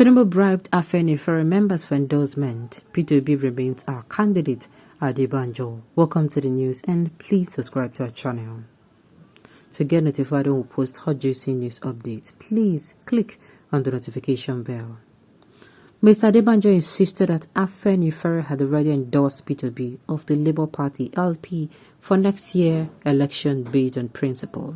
TINUBU bribed AFENIFERE members for endorsement. P2B remains our candidate, ADEBANJO. Welcome to the news and please subscribe to our channel. To get notified when we post hot juicy news updates, please click on the notification bell. Mr. ADEBANJO insisted that AFENIFERE had already endorsed P2B of the Labour Party LP for next year's election based on principle.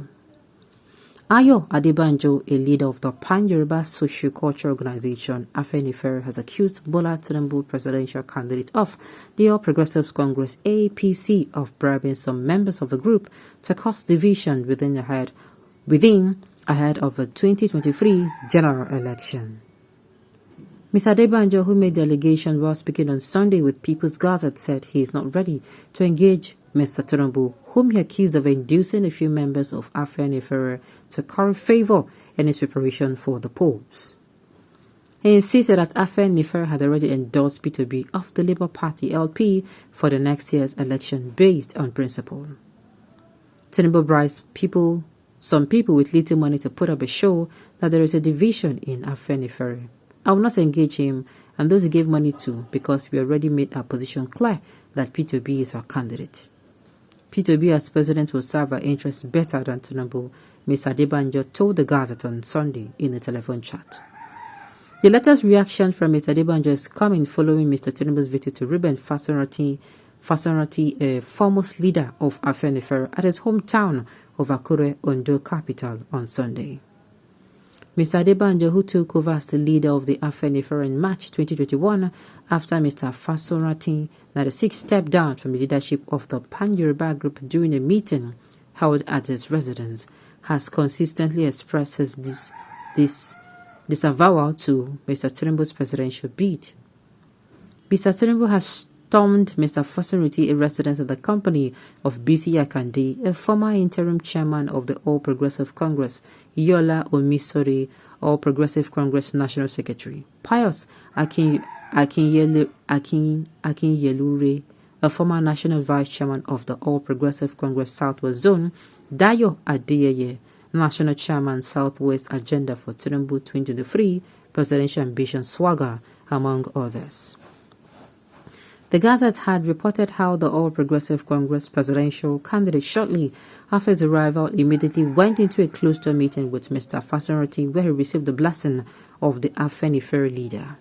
ADEBANJO, a leader of the Pan-Yoruba Socio-Cultural Organization AFENIFERE, has accused Bola Tinubu, presidential candidate of the All Progressives Congress APC, of bribing some members of the group to cause division within ahead of the 2023 general election. Mr. ADEBANJO, who made the allegation while speaking on Sunday with People's Gazette, said he is not ready to engage Mr. Tinubu, whom he accused of inducing a few members of AFENIFERE to curry favor in his preparation for the polls. He insisted that AFENIFERE had already endorsed P2B of the Labour Party LP for the next year's election based on principle. Tinubu bribes some people with little money to put up a show that there is a division in AFENIFERE. I will not engage him and those he gave money to because we already made our position clear that P2B is our candidate. P2B as president will serve our interests better than Tinubu, Mr. ADEBANJO told the Gazette on Sunday in a telephone chat. The latest reaction from Mr. ADEBANJO is coming following Mr. Tinubu's visit to Ruben Fasorati, a foremost leader of AFENIFERE, at his hometown of Akure, Ondo capital, on Sunday. Mr. ADEBANJO, who took over as the leader of the AFENIFERE in March 2021 after Mr. Fasorati, 96, stepped down from the leadership of the Pan-Yoruba group during a meeting held at his residence, has consistently expressed his disavowal to Mr. Tinubu's presidential bid. Mr. Tinubu has stormed Mr. Fasorati, a resident of the company of BC Akande, a former interim chairman of the All Progressive Congress, Yola Omisori, All Progressive Congress National Secretary, Pius Akinyelure, a former national vice chairman of the All Progressive Congress Southwest Zone, Dayo Adeyeye, national chairman Southwest Agenda for Tinubu 2023 Presidential Ambition Swagger, among others. The Gazette had reported how the All Progressive Congress presidential candidate, shortly after his arrival, immediately went into a closed-door meeting with Mr. Fasorati, where he received the blessing of the AFENIFERE leader.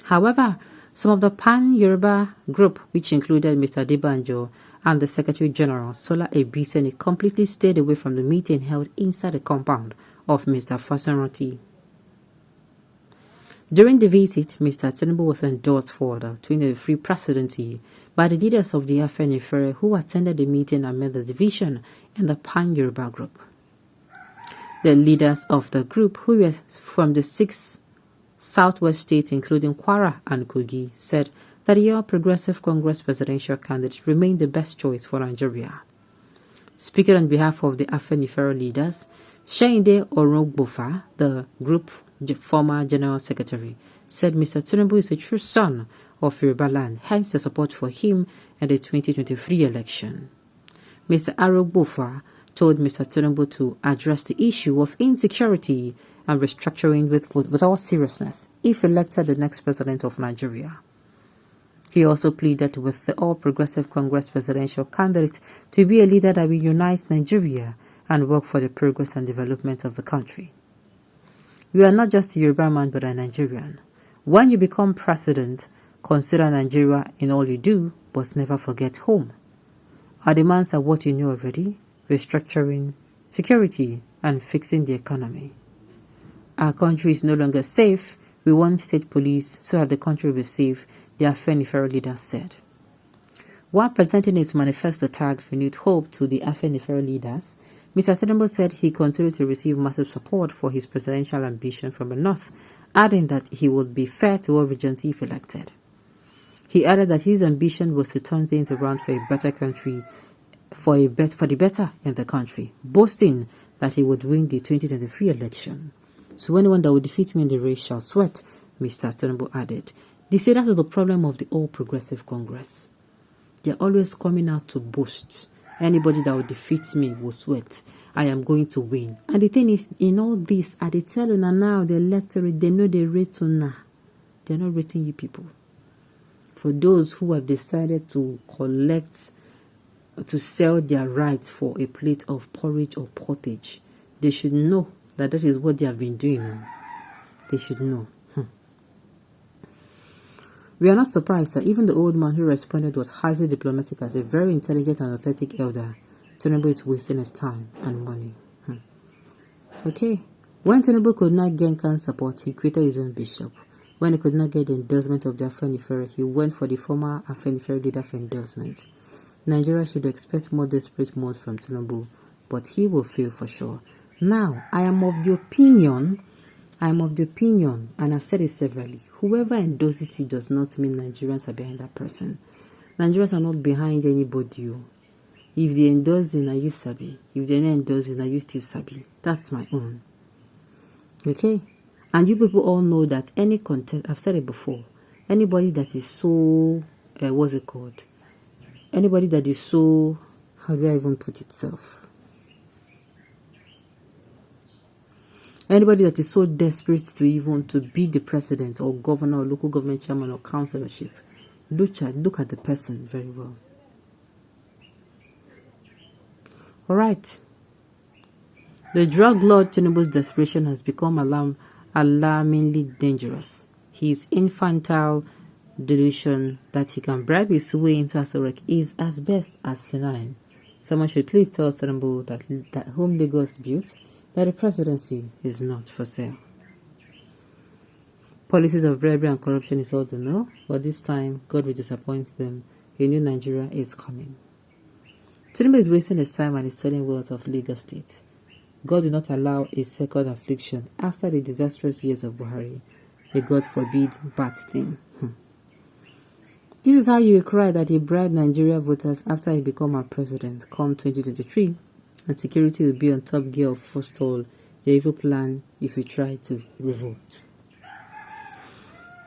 However, some of the Pan-Yoruba group, which included Mr. ADEBANJO and the Secretary General, Sola Ebiseni, completely stayed away from the meeting held inside the compound of Mr. Fasorati. During the visit, Mr. Tinubu was endorsed for the 2023 presidency by the leaders of the AFENIFERE who attended the meeting amid the division in the Pan-Yoruba group. The leaders of the group, who were from the 6 southwest states including Kwara and Kogi, said that the All Progressive Congress presidential candidate remained the best choice for Nigeria. Speaking on behalf of the AFENIFERE leaders, Sheyinde Orogbofa, the group former general secretary, said Mr. Tinubu is a true son of Yoruba land, hence the support for him in the 2023 election. Mr. Orogbofa told Mr. Tinubu to address the issue of insecurity and restructuring with all seriousness if elected the next president of Nigeria. He also pleaded with the All Progressive Congress presidential candidate to be a leader that will unite Nigeria and work for the progress and development of the country. You are not just a Yoruba man but a Nigerian. When you become president, consider Nigeria in all you do, but never forget home. Our demands are what you know already: restructuring, security, and fixing the economy. Our country is no longer safe. We want state police so that the country will be safe, the AFENIFERE leader said. While presenting his manifesto tagged renewed hope to the AFENIFERE leaders, Mr. Tinubu said he continued to receive massive support for his presidential ambition from the north, adding that he would be fair to all regions if elected. He added that his ambition was to turn things around for a better country, for the better in the country, boasting that he would win the 2023 election. So anyone that would defeat me in the race shall sweat, Mr. Tinubu added. They say that's the problem of the All Progressive Congress. They're always coming out to boast. Anybody that will defeat me will sweat. I am going to win. And the thing is, in all this, I dey tell you now, the electorate, they know they rate una. They're not rating you people. For those who have decided to collect, to sell their rights for a plate of porridge or pottage, they should know that that is what they have been doing. They should know. We are not surprised that even the old man who responded was highly diplomatic as a very intelligent and authentic elder. TINUBU is wasting his time and money. Okay. When TINUBU could not gain Khan's support, he created his own bishop. When he could not get the endorsement of the AFENIFERE, he went for the former AFENIFERE leader for endorsement. Nigeria should expect more desperate mode from TINUBU, but he will fail for sure. Now, I am of the opinion, and I've said it severally, whoever endorses you does not mean Nigerians are behind that person. Nigerians are not behind anybody. If they endorse you, now you sabi. If they don't endorse you, now you still sabi. That's my own. Okay? And you people all know that any content, I've said it before, anybody that is so, what's it called? Anybody that is so, how do I even put it self? Anybody that is so desperate to even to be the president or governor or local government chairman or councillorship, look at the person very well. Alright. The drug lord TINUBU's desperation has become alarmingly dangerous. His infantile delusion that he can bribe his way into Asorek is as best as senile. Someone should please tell TINUBU that whom Lagos built, that the presidency is not for sale. Policies of bribery and corruption is all they know, but this time God will disappoint them. A new Nigeria is coming. TINUBU is wasting his time and is selling wealth of Lagos State. God will not allow a second affliction after the disastrous years of Buhari. A God forbid bad thing. This is how you will cry that he bribed Nigeria voters after he became our president come 2023, and security will be on top gear of forestall the evil plan if you try to revolt.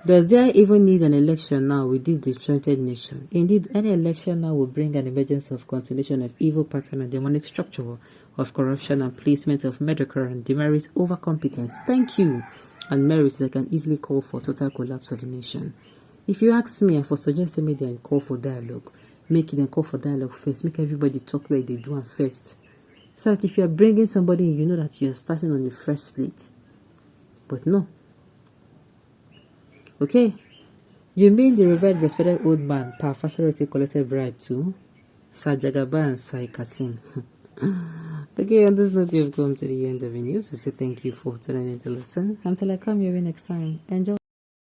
Does there even need an election now with this disjointed nation? Indeed, any election now will bring an emergence of continuation of evil pattern and demonic structure of corruption and placement of mediocre and demerits over competence. Thank you. And merit that can easily call for total collapse of the nation. If you ask me, I for suggest me then call for dialogue. Make them call for dialogue first. Make everybody talk where they do and first. So that if you are bringing somebody, you know that you are starting on the fresh slate. But no. Okay. You mean the revered respected old man, Pa Facility collected bribe too? Sir Jagaba and Sai Kasim. Okay, on this note, you've come to the end of the news. We say thank you for tuning in to listen. Until I come your way next time, enjoy.